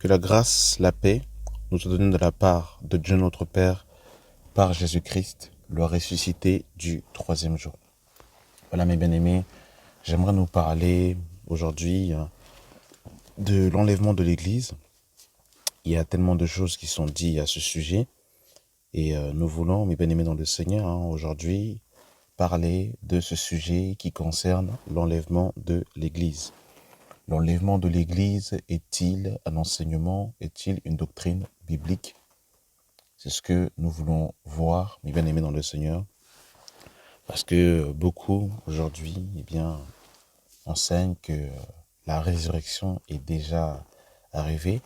Que la grâce, la paix nous soit donnée de la part de Dieu notre Père par Jésus-Christ, le ressuscité du troisième jour. Voilà mes bien-aimés, j'aimerais nous parler aujourd'hui de l'enlèvement de l'Église. Il y a tellement de choses qui sont dites à ce sujet et nous voulons, mes bien-aimés dans le Seigneur, aujourd'hui parler de ce sujet qui concerne l'enlèvement de l'Église. L'enlèvement de l'Église est-il un enseignement, est-il une doctrine biblique? C'est ce que nous voulons voir, mes bien-aimés dans le Seigneur, parce que beaucoup aujourd'hui, enseignent que la résurrection est déjà arrivée.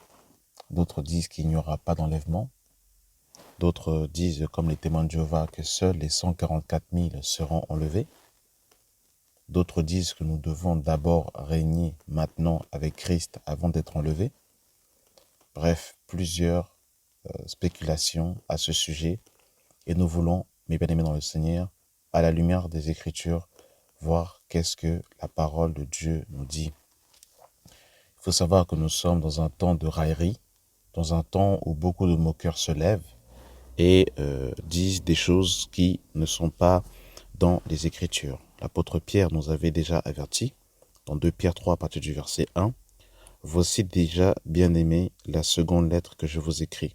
D'autres disent qu'il n'y aura pas d'enlèvement. D'autres disent, comme les témoins de Jéhovah, que seuls les 144 000 seront enlevés. D'autres disent que nous devons d'abord régner maintenant avec Christ avant d'être enlevés. Bref, plusieurs spéculations à ce sujet. Et nous voulons, mes bien-aimés dans le Seigneur, à la lumière des Écritures, voir qu'est-ce que la parole de Dieu nous dit. Il faut savoir que nous sommes dans un temps de raillerie, dans un temps où beaucoup de moqueurs se lèvent et disent des choses qui ne sont pas dans les Écritures. L'apôtre Pierre nous avait déjà averti, dans 2 Pierre 3 à partir du verset 1, « Voici déjà, bien-aimés, la seconde lettre que je vous écris.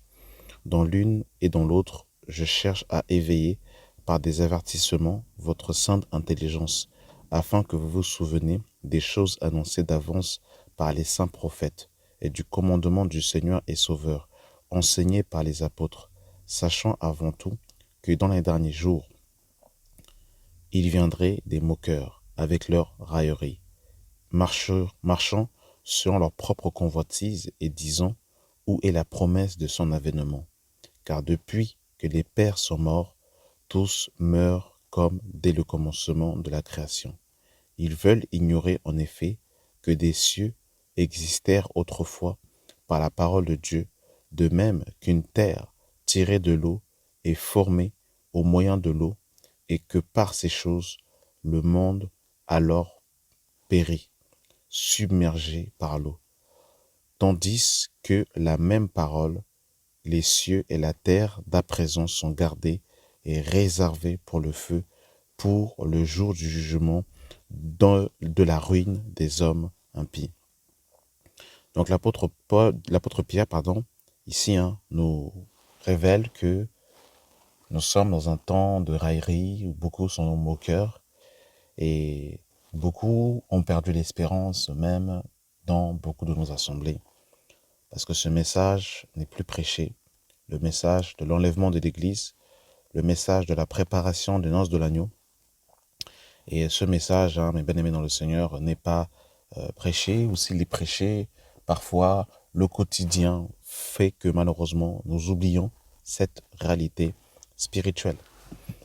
Dans l'une et dans l'autre, je cherche à éveiller par des avertissements votre sainte intelligence, afin que vous vous souveniez des choses annoncées d'avance par les saints prophètes et du commandement du Seigneur et Sauveur, enseigné par les apôtres, sachant avant tout que dans les derniers jours, il viendrait des moqueurs avec leur raillerie, marchant selon leur propre convoitise et disant « Où est la promesse de son avènement ?» Car depuis que les pères sont morts, tous meurent comme dès le commencement de la création. Ils veulent ignorer en effet que des cieux existèrent autrefois par la parole de Dieu, de même qu'une terre tirée de l'eau est formée au moyen de l'eau, et que par ces choses, le monde alors périt, submergé par l'eau. Tandis que la même parole, les cieux et la terre d'à présent sont gardés et réservés pour le feu, pour le jour du jugement, de la ruine des hommes impies. Donc l'apôtre Pierre, ici, nous révèle que nous sommes dans un temps de raillerie où beaucoup sont moqueurs et beaucoup ont perdu l'espérance même dans beaucoup de nos assemblées. Parce que ce message n'est plus prêché, le message de l'enlèvement de l'Église, le message de la préparation des noces de l'agneau. Et ce message, mes bien-aimés dans le Seigneur, n'est pas prêché, ou s'il est prêché, parfois le quotidien fait que malheureusement nous oublions cette réalité spirituelle.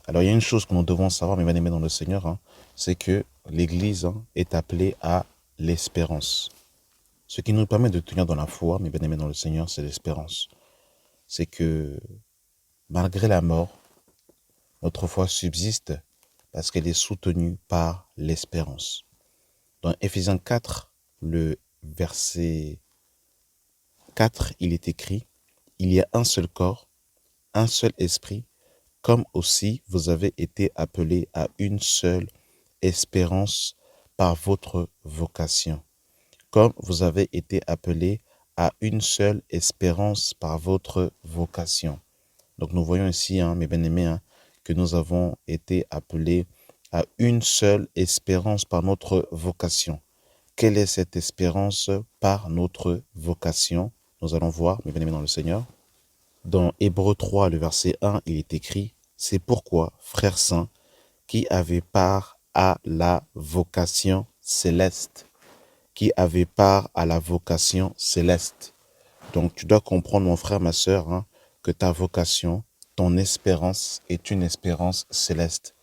Alors il y a une chose que nous devons savoir, mes bien-aimés dans le Seigneur, c'est que l'Église est appelée à l'espérance. Ce qui nous permet de tenir dans la foi, mes bien-aimés dans le Seigneur, c'est l'espérance. C'est que malgré la mort, notre foi subsiste parce qu'elle est soutenue par l'espérance. Dans Éphésiens 4, le verset 4, il est écrit « Il y a un seul corps, un seul esprit, comme aussi vous avez été appelés à une seule espérance par votre vocation. » Comme vous avez été appelés à une seule espérance par votre vocation. Donc nous voyons ici, mes bien-aimés, que nous avons été appelés à une seule espérance par notre vocation. Quelle est cette espérance par notre vocation? Nous allons voir, mes bien-aimés dans le Seigneur. Dans Hébreux 3, le verset 1, il est écrit « C'est pourquoi, frères saints, qui avez part à la vocation céleste. » Qui avait part à la vocation céleste. Donc tu dois comprendre, mon frère, ma sœur, que ta vocation, ton espérance est une espérance céleste.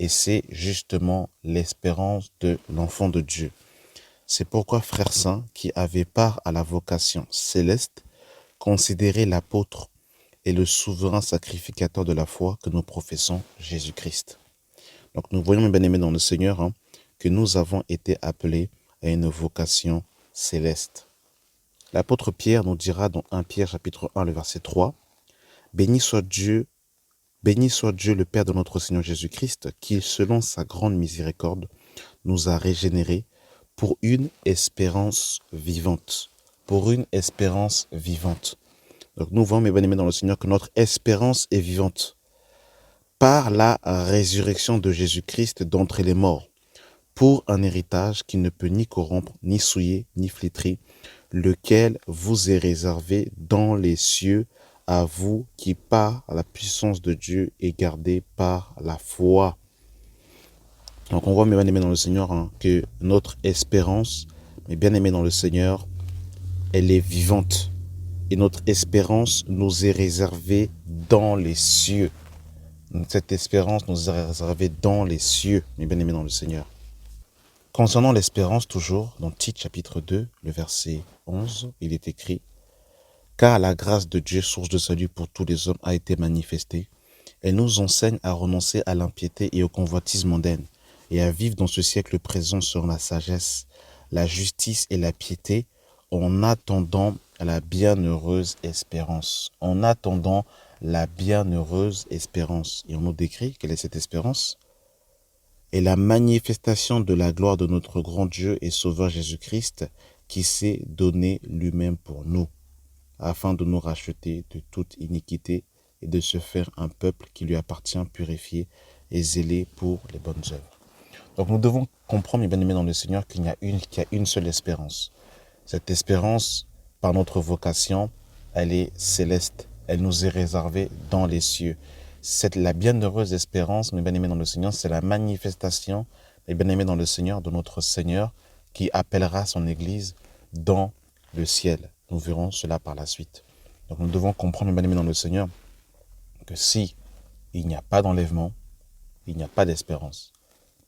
Et c'est justement l'espérance de l'enfant de Dieu. C'est pourquoi, frères saints, qui avaient part à la vocation céleste, considérez l'apôtre et le souverain sacrificateur de la foi que nous professons, Jésus-Christ. Donc nous voyons, mes bien-aimés dans le Seigneur, que nous avons été appelés à une vocation céleste. L'apôtre Pierre nous dira dans 1 Pierre chapitre 1, le verset 3, « Béni soit Dieu le Père de notre Seigneur Jésus-Christ, qui, selon sa grande miséricorde, nous a régénérés pour une espérance vivante. » Pour une espérance vivante. Donc nous voyons, mes bien-aimés dans le Seigneur, que notre espérance est vivante par la résurrection de Jésus-Christ d'entre les morts, pour un héritage qui ne peut ni corrompre, ni souiller, ni flétrir, lequel vous est réservé dans les cieux, à vous qui, par la puissance de Dieu, est gardé par la foi. Donc on voit, mes bien-aimés dans le Seigneur, que notre espérance, mes bien-aimés dans le Seigneur, elle est vivante. Et notre espérance nous est réservée dans les cieux. Cette espérance nous est réservée dans les cieux, mes bien-aimés dans le Seigneur. Concernant l'espérance, toujours, dans Tite chapitre 2, le verset 11, il est écrit « Car la grâce de Dieu, source de salut pour tous les hommes, a été manifestée. Elle nous enseigne à renoncer à l'impiété et aux convoitises mondaines, et à vivre dans ce siècle présent selon la sagesse, la justice et la piété, en attendant la bienheureuse espérance. » En attendant la bienheureuse espérance. Et on nous décrit quelle est cette espérance? Et la manifestation de la gloire de notre grand Dieu et Sauveur Jésus-Christ, qui s'est donné lui-même pour nous, afin de nous racheter de toute iniquité et de se faire un peuple qui lui appartient, purifié et zélé pour les bonnes œuvres. Donc nous devons comprendre, mes bien-aimés dans le Seigneur, qu'il y a une seule espérance. Cette espérance, par notre vocation, elle est céleste. Elle nous est réservée dans les cieux. La bienheureuse espérance, mes bien-aimés dans le Seigneur, c'est la manifestation, mes bien-aimés dans le Seigneur, de notre Seigneur qui appellera son Église dans le ciel. Nous verrons cela par la suite. Donc nous devons comprendre, mes bien-aimés dans le Seigneur, que si il n'y a pas d'enlèvement, il n'y a pas d'espérance.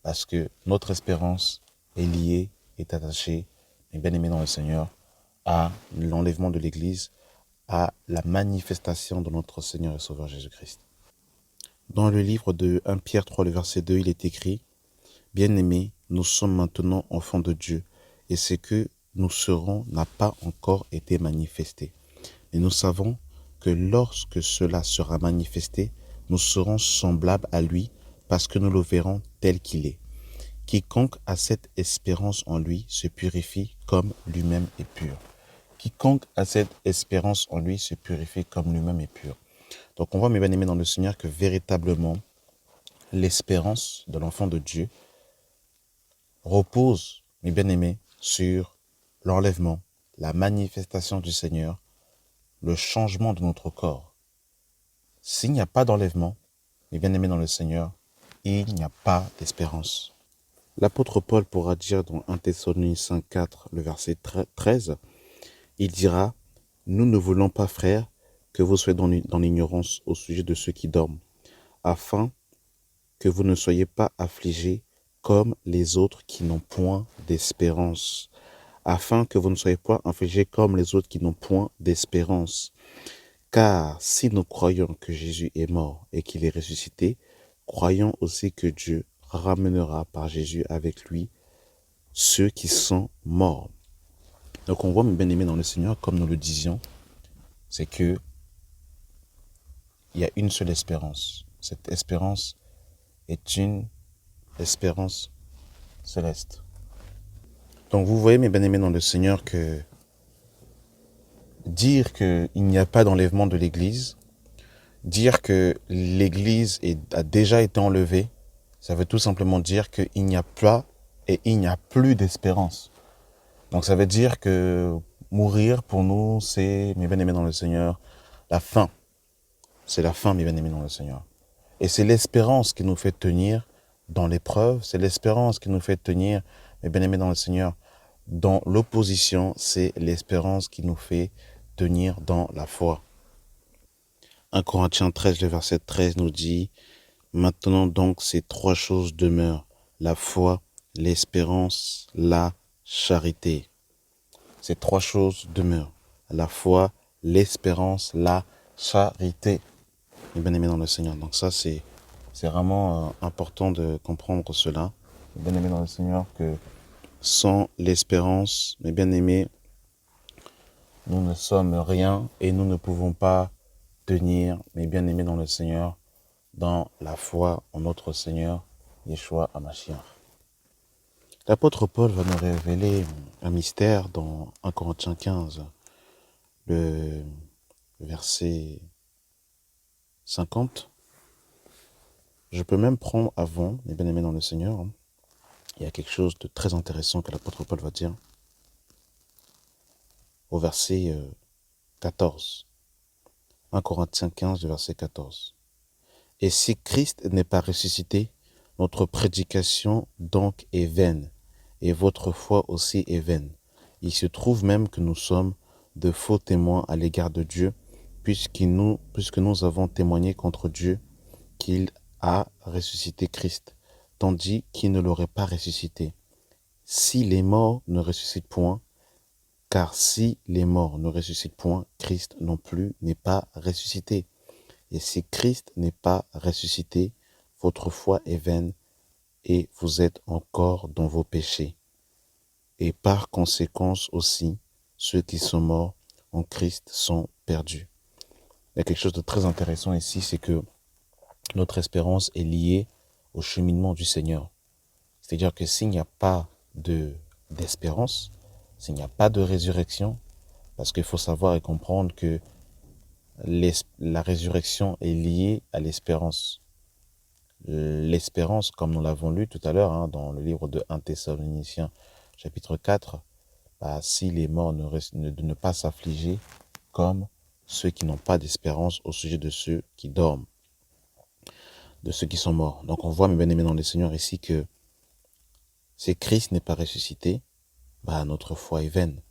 Parce que notre espérance est liée, est attachée, mes bien-aimés dans le Seigneur, à l'enlèvement de l'Église, à la manifestation de notre Seigneur et Sauveur Jésus-Christ. Dans le livre de 1 Pierre 3, le verset 2, il est écrit « Bien-aimés, nous sommes maintenant enfants de Dieu, et ce que nous serons n'a pas encore été manifesté. Et nous savons que lorsque cela sera manifesté, nous serons semblables à lui, parce que nous le verrons tel qu'il est. Quiconque a cette espérance en lui se purifie comme lui-même est pur. » Quiconque a cette espérance en lui se purifie comme lui-même est pur. Donc on voit, mes bien-aimés dans le Seigneur, que véritablement l'espérance de l'enfant de Dieu repose, mes bien-aimés, sur l'enlèvement, la manifestation du Seigneur, le changement de notre corps. S'il n'y a pas d'enlèvement, mes bien-aimés dans le Seigneur, il n'y a pas d'espérance. L'apôtre Paul pourra dire dans 1 Thessaloniciens 4, le verset 13, il dira « Nous ne voulons pas, frères, que vous soyez dans l'ignorance au sujet de ceux qui dorment, afin que vous ne soyez pas affligés comme les autres qui n'ont point d'espérance. » Afin que vous ne soyez pas affligés comme les autres qui n'ont point d'espérance. Car si nous croyons que Jésus est mort et qu'il est ressuscité, croyons aussi que Dieu ramènera par Jésus avec lui ceux qui sont morts. Donc on voit, mes bien-aimés dans le Seigneur, comme nous le disions, c'est que il y a une seule espérance. Cette espérance est une espérance céleste. Donc vous voyez, mes bien-aimés dans le Seigneur, que dire qu'il n'y a pas d'enlèvement de l'Église, dire que l'Église a déjà été enlevée, ça veut tout simplement dire qu'il n'y a pas et il n'y a plus d'espérance. Donc ça veut dire que mourir pour nous, c'est, mes bien-aimés dans le Seigneur, la fin. C'est la fin, mes bien-aimés dans le Seigneur. Et c'est l'espérance qui nous fait tenir dans l'épreuve, c'est l'espérance qui nous fait tenir, mes bien-aimés dans le Seigneur, dans l'opposition, c'est l'espérance qui nous fait tenir dans la foi. 1 Corinthiens 13, le verset 13 nous dit « Maintenant donc ces trois choses demeurent, la foi, l'espérance, la charité. » Ces trois choses demeurent, la foi, l'espérance, la charité. Mes bien-aimés dans le Seigneur. Donc ça, c'est vraiment important de comprendre cela. Mes bien-aimés dans le Seigneur, que sans l'espérance, mes bien-aimés, nous ne sommes rien et nous ne pouvons pas tenir, mes bien-aimés dans le Seigneur, dans la foi en notre Seigneur, Yeshua HaMashiach. L'apôtre Paul va nous révéler un mystère dans 1 Corinthiens 15, le verset 50. Je peux même prendre avant, mes bien-aimés dans le Seigneur, il y a quelque chose de très intéressant que l'apôtre Paul va dire au verset 14. 1 Corinthiens 15, le verset 14. Et si Christ n'est pas ressuscité, notre prédication donc est vaine, et votre foi aussi est vaine. Il se trouve même que nous sommes de faux témoins à l'égard de Dieu, puisque nous avons témoigné contre Dieu qu'il a ressuscité Christ, tandis qu'il ne l'aurait pas ressuscité. Si les morts ne ressuscitent point, car si les morts ne ressuscitent point, Christ non plus n'est pas ressuscité. Et si Christ n'est pas ressuscité, votre foi est vaine et vous êtes encore dans vos péchés. Et par conséquence aussi, ceux qui sont morts en Christ sont perdus. Il y a quelque chose de très intéressant ici, c'est que notre espérance est liée au cheminement du Seigneur. C'est-à-dire que s'il n'y a pas d'espérance, s'il n'y a pas de résurrection, parce qu'il faut savoir et comprendre que la résurrection est liée à l'espérance. L'espérance, comme nous l'avons lu tout à l'heure dans le livre de 1 Thessaloniciens chapitre 4, si les morts ne pas s'affliger comme ceux qui n'ont pas d'espérance au sujet de ceux qui dorment, de ceux qui sont morts. Donc on voit, mes bien-aimés dans le Seigneur, ici que si Christ n'est pas ressuscité, notre foi est vaine.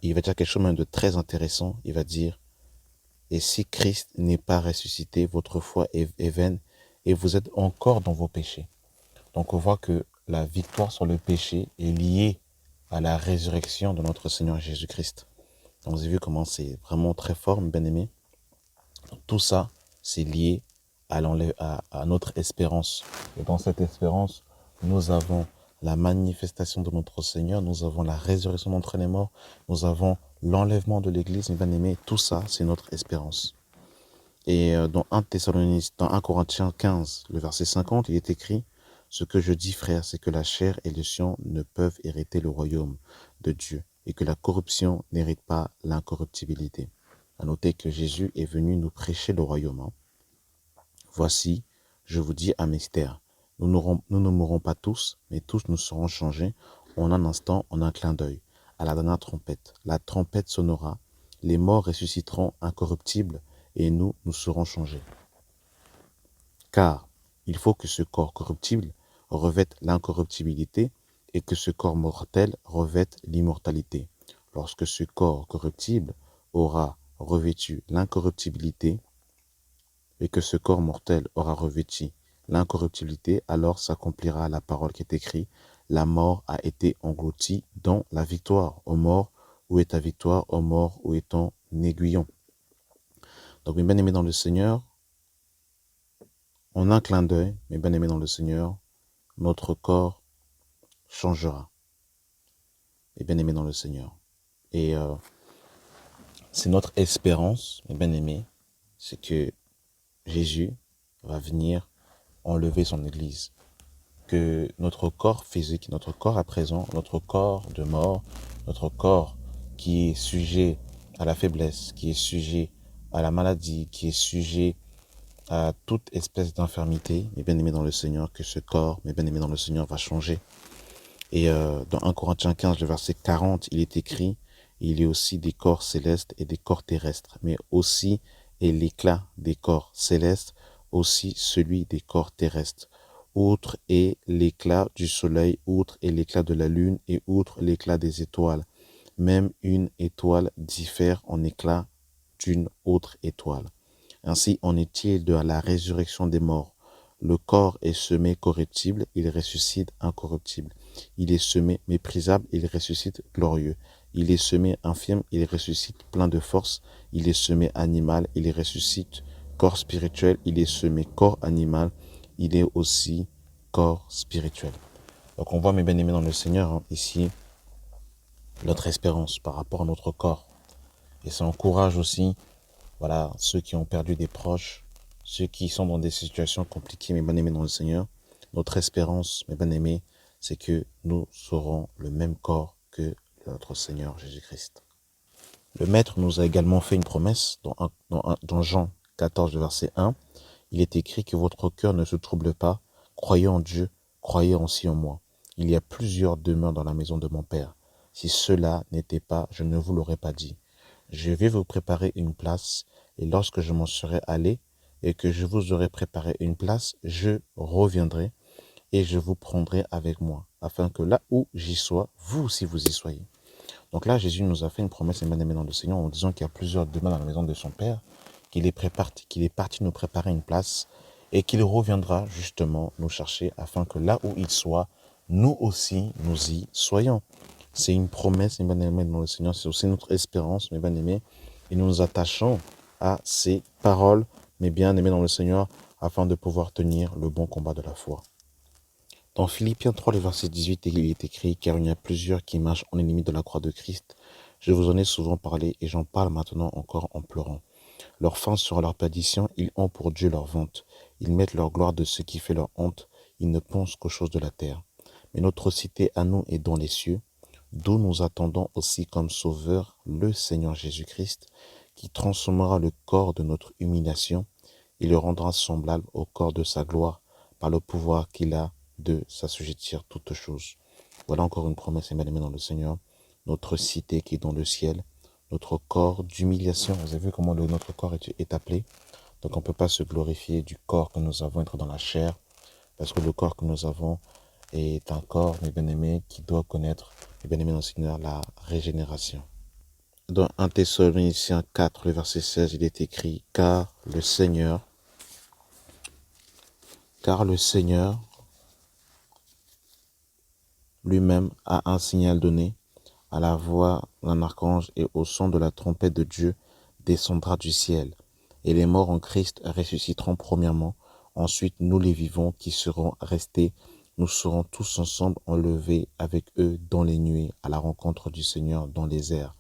Et il va dire quelque chose même de très intéressant. Il va dire, et si Christ n'est pas ressuscité, votre foi est vaine et vous êtes encore dans vos péchés. Donc on voit que la victoire sur le péché est liée à la résurrection de notre Seigneur Jésus-Christ. Donc vous avez vu comment c'est vraiment très fort, mes bien-aimés. Tout ça, c'est lié à notre espérance. Et dans cette espérance, nous avons la manifestation de notre Seigneur, nous avons la résurrection d'entre les morts, nous avons l'enlèvement de l'Église, mes bien-aimés. Tout ça, c'est notre espérance. Et dans 1 Corinthiens 15, le verset 50, il est écrit « Ce que je dis, frère, c'est que la chair et le sang ne peuvent hériter le royaume de Dieu, et que la corruption n'hérite pas l'incorruptibilité. » À noter que Jésus est venu nous prêcher le royaume. Voici, je vous dis un mystère. Nous ne mourrons pas tous, mais tous nous serons changés en un instant, en un clin d'œil, à la dernière trompette. La trompette sonnera, les morts ressusciteront incorruptibles, et nous serons changés. Car il faut que ce corps corruptible revête l'incorruptibilité et que ce corps mortel revête l'immortalité. Lorsque ce corps corruptible aura revêtu l'incorruptibilité et que ce corps mortel aura revêtu l'incorruptibilité, alors s'accomplira la parole qui est écrite. La mort a été engloutie dans la victoire. Ô mort, où est ta victoire? Ô mort, où est ton aiguillon? Donc, mes bien-aimés dans le Seigneur, en un clin d'œil, mes bien-aimés dans le Seigneur, notre corps changera. Mes bien-aimés dans le Seigneur. Et c'est notre espérance, mes bien-aimés, c'est que Jésus va venir enlever son Église. Que notre corps physique, notre corps à présent, notre corps de mort, notre corps qui est sujet à la faiblesse, qui est sujet à la maladie, qui est sujet à toute espèce d'infirmité, mes bien-aimés dans le Seigneur, que ce corps, mes bien-aimés dans le Seigneur, va changer. Et dans 1 Corinthiens 15, le verset 40, il est écrit, il y a aussi des corps célestes et des corps terrestres, mais aussi est l'éclat des corps célestes, aussi celui des corps terrestres. Outre est l'éclat du soleil, outre est l'éclat de la lune et outre l'éclat des étoiles. Même une étoile diffère en éclat d'une autre étoile. Ainsi en est-il de la résurrection des morts. Le corps est semé corruptible, il ressuscite incorruptible. Il est semé méprisable, il ressuscite glorieux. Il est semé infirme, il ressuscite plein de force. Il est semé animal, il ressuscite corps spirituel. Il est semé corps animal, il est aussi corps spirituel. Donc on voit, mes bien-aimés dans le Seigneur, ici, notre espérance par rapport à notre corps. Et ça encourage aussi, voilà, ceux qui ont perdu des proches, ceux qui sont dans des situations compliquées, mes bien-aimés dans le Seigneur. Notre espérance, mes bien-aimés, c'est que nous serons le même corps que notre Seigneur Jésus-Christ. Le Maître nous a également fait une promesse dans Jean 14, verset 1. Il est écrit que votre cœur ne se trouble pas. Croyez en Dieu, croyez aussi en moi. Il y a plusieurs demeures dans la maison de mon Père. Si cela n'était pas, je ne vous l'aurais pas dit. Je vais vous préparer une place, et lorsque je m'en serai allé, et que je vous aurai préparé une place, je reviendrai, et je vous prendrai avec moi, afin que là où j'y sois, vous aussi vous y soyez. Donc là, Jésus nous a fait une promesse, bien aimé dans le Seigneur, en disant qu'il y a plusieurs demeures dans la maison de son Père, qu'il est parti nous préparer une place et qu'il reviendra justement nous chercher afin que là où il soit, nous aussi, nous y soyons. C'est une promesse, mes bien-aimés dans le Seigneur, c'est aussi notre espérance, mes bien-aimés, et nous nous attachons à ces paroles, mes bien-aimés dans le Seigneur, afin de pouvoir tenir le bon combat de la foi. Dans Philippiens 3, le verset 18, il est écrit « Car il y a plusieurs qui marchent en ennemi de la croix de Christ. Je vous en ai souvent parlé et j'en parle maintenant encore en pleurant. Leur fin sera leur perdition, ils ont pour Dieu leur vente. Ils mettent leur gloire de ce qui fait leur honte, ils ne pensent qu'aux choses de la terre. Mais notre cité à nous est dans les cieux, d'où nous attendons aussi comme sauveur le Seigneur Jésus-Christ, qui transformera le corps de notre humiliation et le rendra semblable au corps de sa gloire par le pouvoir qu'il a de s'assujettir toutes choses. » Voilà encore une promesse, bien aimée dans le Seigneur. Notre cité qui est dans le ciel, notre corps d'humiliation. Vous avez vu comment notre corps est appelé. Donc on ne peut pas se glorifier du corps que nous avons, être dans la chair, parce que le corps que nous avons est un corps, mes bien-aimés, qui doit connaître, mes bien-aimés dans le Seigneur, la régénération. Dans 1 Thessaloniciens 4, le verset 16, il est écrit « Car le Seigneur lui-même a un signal donné, à la voix d'un archange et au son de la trompette de Dieu, descendra du ciel. Et les morts en Christ ressusciteront premièrement. Ensuite, nous les vivants qui serons restés, nous serons tous ensemble enlevés avec eux dans les nuées à la rencontre du Seigneur dans les airs.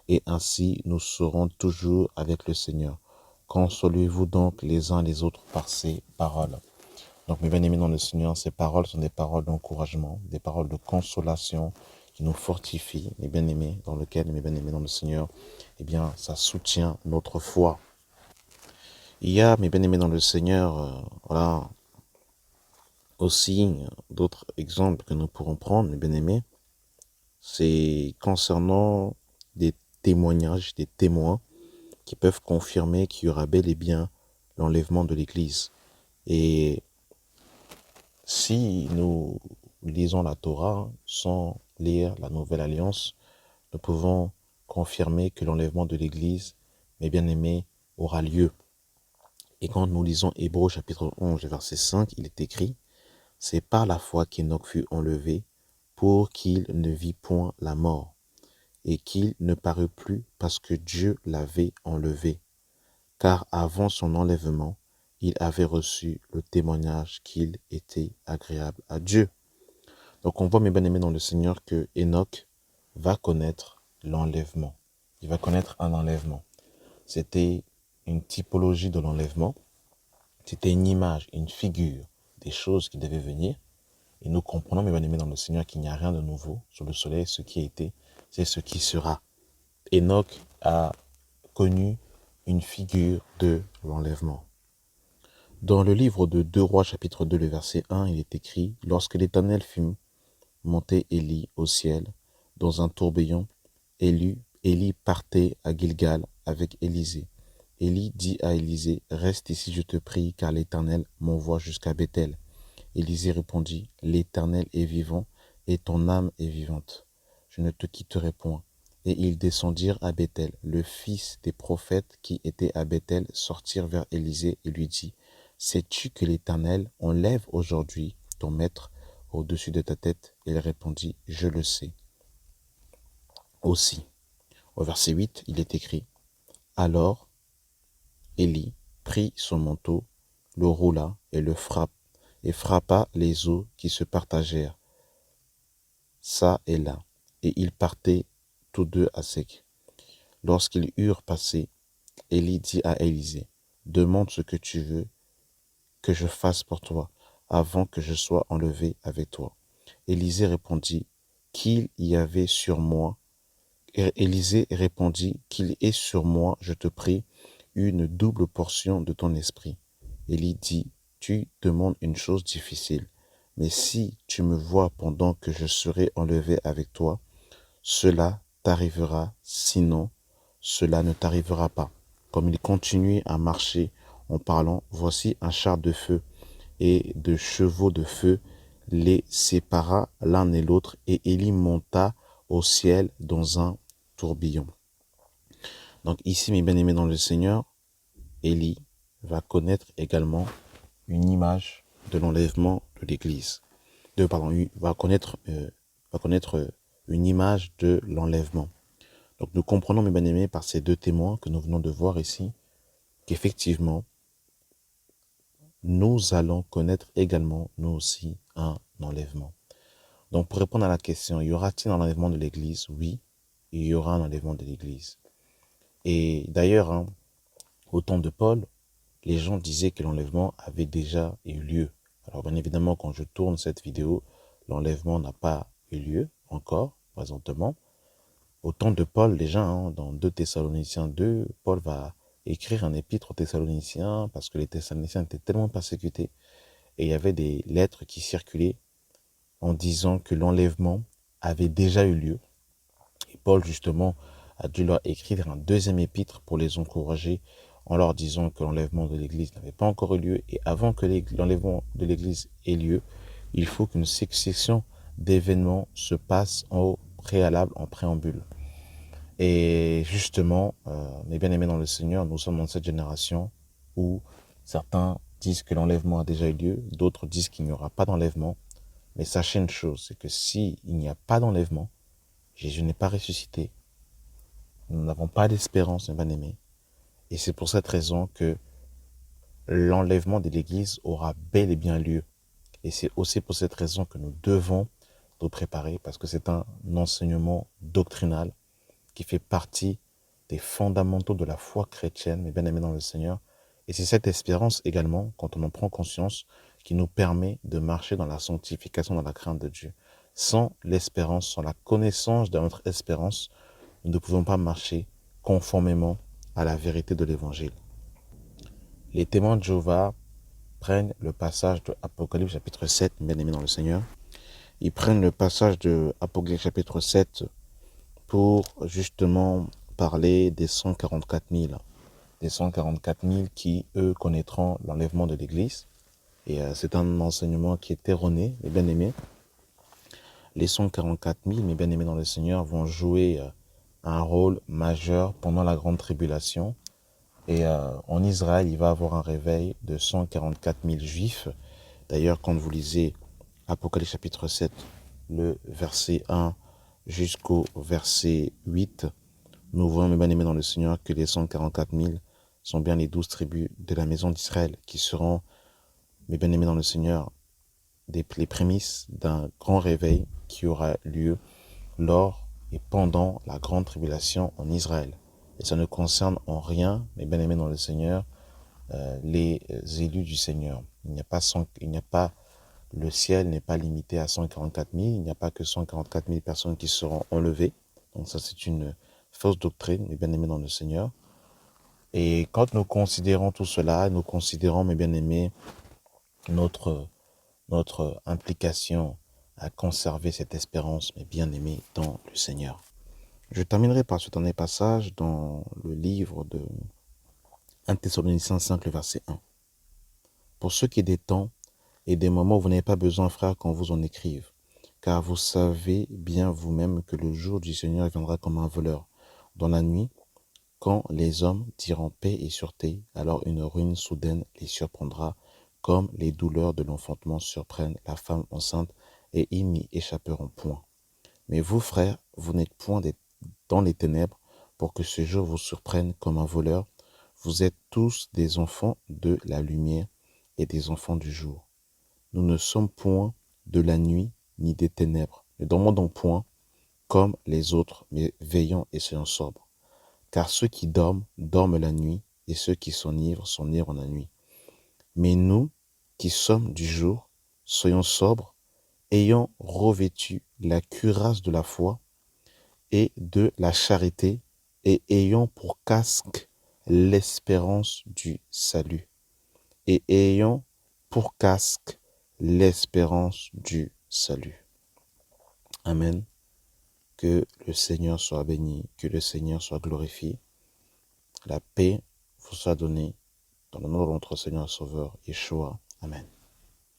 Et ainsi, nous serons toujours avec le Seigneur. Consolez-vous donc les uns les autres par ces paroles. » Donc, mes bien-aimés dans le Seigneur, ces paroles sont des paroles d'encouragement, des paroles de consolation qui nous fortifient, mes bien-aimés, dans lequel, mes bien-aimés dans le Seigneur, eh bien, ça soutient notre foi. Il y a, mes bien-aimés dans le Seigneur, voilà, aussi d'autres exemples que nous pourrons prendre, mes bien-aimés. C'est concernant des témoignages, des témoins qui peuvent confirmer qu'il y aura bel et bien l'enlèvement de l'Église. Et si nous lisons la Torah sans lire la Nouvelle Alliance, nous pouvons confirmer que l'enlèvement de l'Église, mes bien-aimés, aura lieu. Et quand nous lisons Hébreux chapitre 11, verset 5, il est écrit « C'est par la foi qu'Enoch fut enlevé pour qu'il ne vit point la mort, et qu'il ne parut plus parce que Dieu l'avait enlevé. Car avant son enlèvement, il avait reçu le témoignage qu'il était agréable à Dieu. » Donc on voit, mes bien-aimés dans le Seigneur, que Enoch va connaître l'enlèvement. Il va connaître un enlèvement. C'était une typologie de l'enlèvement. C'était une image, une figure des choses qui devaient venir. Et nous comprenons, mes bien-aimés dans le Seigneur, qu'il n'y a rien de nouveau sur le soleil. Ce qui a été, c'est ce qui sera. Enoch a connu une figure de l'enlèvement. Dans le livre de 2 Rois, chapitre 2, le verset 1, il est écrit « Lorsque l'Éternel fut monté Élie au ciel, dans un tourbillon, Élie partait à Gilgal avec Élisée. Élie dit à Élisée, « Reste ici, je te prie, car l'Éternel m'envoie jusqu'à Béthel. » Élisée répondit, « L'Éternel est vivant, et ton âme est vivante. Je ne te quitterai point. » Et ils descendirent à Béthel. Le fils des prophètes qui étaient à Béthel sortirent vers Élisée et lui dit, « Sais-tu que l'Éternel enlève aujourd'hui ton maître au-dessus de ta tête? » Il répondit, « Je le sais. » Aussi, au verset 8, il est écrit, « Alors Élie prit son manteau, le roula et le frappa les eaux qui se partagèrent, ça et là, et ils partaient tous deux à sec. Lorsqu'ils eurent passé, Élie dit à Élisée, « Demande ce que tu veux que je fasse pour toi, avant que je sois enlevé avec toi. » Élisée répondit, « Qu'il y avait sur moi. » Élisée répondit, « Qu'il ait sur moi, je te prie, une double portion de ton esprit. » Élie dit, « Tu demandes une chose difficile, mais si tu me vois pendant que je serai enlevé avec toi, cela t'arrivera, sinon cela ne t'arrivera pas. » Comme il continuait à marcher en parlant, voici un char de feu et de chevaux de feu les sépara l'un et l'autre, et Élie monta au ciel dans un tourbillon. Donc ici, mes bien-aimés dans le Seigneur, Élie va connaître également une image de l'enlèvement de l'Église. Va connaître une image de l'enlèvement. Donc nous comprenons, mes bien-aimés, par ces deux témoins que nous venons de voir ici, qu'effectivement, nous allons connaître également, nous aussi, un enlèvement. Donc pour répondre à la question, y aura-t-il un enlèvement de l'Église? Oui, il y aura un enlèvement de l'Église. Et d'ailleurs, au temps de Paul, les gens disaient que l'enlèvement avait déjà eu lieu. Alors bien évidemment, quand je tourne cette vidéo, l'enlèvement n'a pas eu lieu encore, présentement. Au temps de Paul, les gens, dans 2 Thessaloniciens 2, Paul va écrire un épître aux Thessaloniciens parce que les Thessaloniciens étaient tellement persécutés et il y avait des lettres qui circulaient en disant que l'enlèvement avait déjà eu lieu. Et Paul, justement, a dû leur écrire un 2e épître pour les encourager en leur disant que l'enlèvement de l'Église n'avait pas encore eu lieu. Et avant que l'enlèvement de l'Église ait lieu, il faut qu'une succession d'événements se passe au préalable, en préambule. Et justement, mes bien-aimés dans le Seigneur, nous sommes dans cette génération où certains disent que l'enlèvement a déjà eu lieu, d'autres disent qu'il n'y aura pas d'enlèvement. Mais sachez une chose, c'est que s'il n'y a pas d'enlèvement, Jésus n'est pas ressuscité. Nous n'avons pas d'espérance, mes bien-aimés. Et c'est pour cette raison que l'enlèvement de l'Église aura bel et bien lieu. Et c'est aussi pour cette raison que nous devons nous préparer, parce que c'est un enseignement doctrinal qui fait partie des fondamentaux de la foi chrétienne, mes bien-aimés dans le Seigneur. Et c'est cette espérance également, quand on en prend conscience, qui nous permet de marcher dans la sanctification, dans la crainte de Dieu. Sans l'espérance, sans la connaissance de notre espérance, nous ne pouvons pas marcher conformément à la vérité de l'Évangile. Les témoins de Jéhovah prennent le passage de Apocalypse chapitre 7, bien-aimés dans le Seigneur. Ils prennent le passage de Apocalypse chapitre 7 pour justement parler des 144 000. Des 144 000 qui, eux, connaîtront l'enlèvement de l'Église. Et c'est un enseignement qui est erroné, mes bien-aimés. Les 144 000, mes bien-aimés dans le Seigneur, vont jouer un rôle majeur pendant la grande tribulation. Et en Israël, il va y avoir un réveil de 144 000 juifs. D'ailleurs, quand vous lisez Apocalypse chapitre 7, le verset 1 jusqu'au verset 8, nous voyons, mes bien-aimés dans le Seigneur, que les 144 000 sont bien les 12 tribus de la maison d'Israël qui seront, mes bien-aimés dans le Seigneur, les prémices d'un grand réveil qui aura lieu lors et pendant la grande tribulation en Israël. Et ça ne concerne en rien, mes bien-aimés dans le Seigneur, les élus du Seigneur. Le ciel n'est pas limité à 144 000, il n'y a pas que 144 000 personnes qui seront enlevées. Donc ça, c'est une fausse doctrine, mes bien-aimés dans le Seigneur. Et quand nous considérons tout cela, nous considérons, mes bien-aimés, notre implication à conserver cette espérance, mes bien-aimés, dans le Seigneur. Je terminerai par ce dernier passage dans le livre de 1 Thessaloniciens 5, le verset 1. Pour ce qui est des temps et des moments où vous n'avez pas besoin, frères, qu'on vous en écrive, car vous savez bien vous-même que le jour du Seigneur viendra comme un voleur. Dans la nuit, quand les hommes diront paix et sûreté, alors une ruine soudaine les surprendra, comme les douleurs de l'enfantement surprennent la femme enceinte, et ils n'y échapperont point. Mais vous, frères, vous n'êtes point dans les ténèbres, pour que ce jour vous surprenne comme un voleur. Vous êtes tous des enfants de la lumière et des enfants du jour. Nous ne sommes point de la nuit ni des ténèbres. Ne dormons donc point comme les autres, mais veillons et soyons sobres. Car ceux qui dorment, dorment la nuit, et ceux qui s'enivrent la nuit. Mais nous, qui sommes du jour, soyons sobres, ayant revêtu la cuirasse de la foi et de la charité, et ayant pour casque l'espérance du salut. Et ayant pour casque l'espérance du salut. Amen. Que le Seigneur soit béni, que le Seigneur soit glorifié. La paix vous soit donnée dans le nom de notre Seigneur et Sauveur, Yeshua. Amen.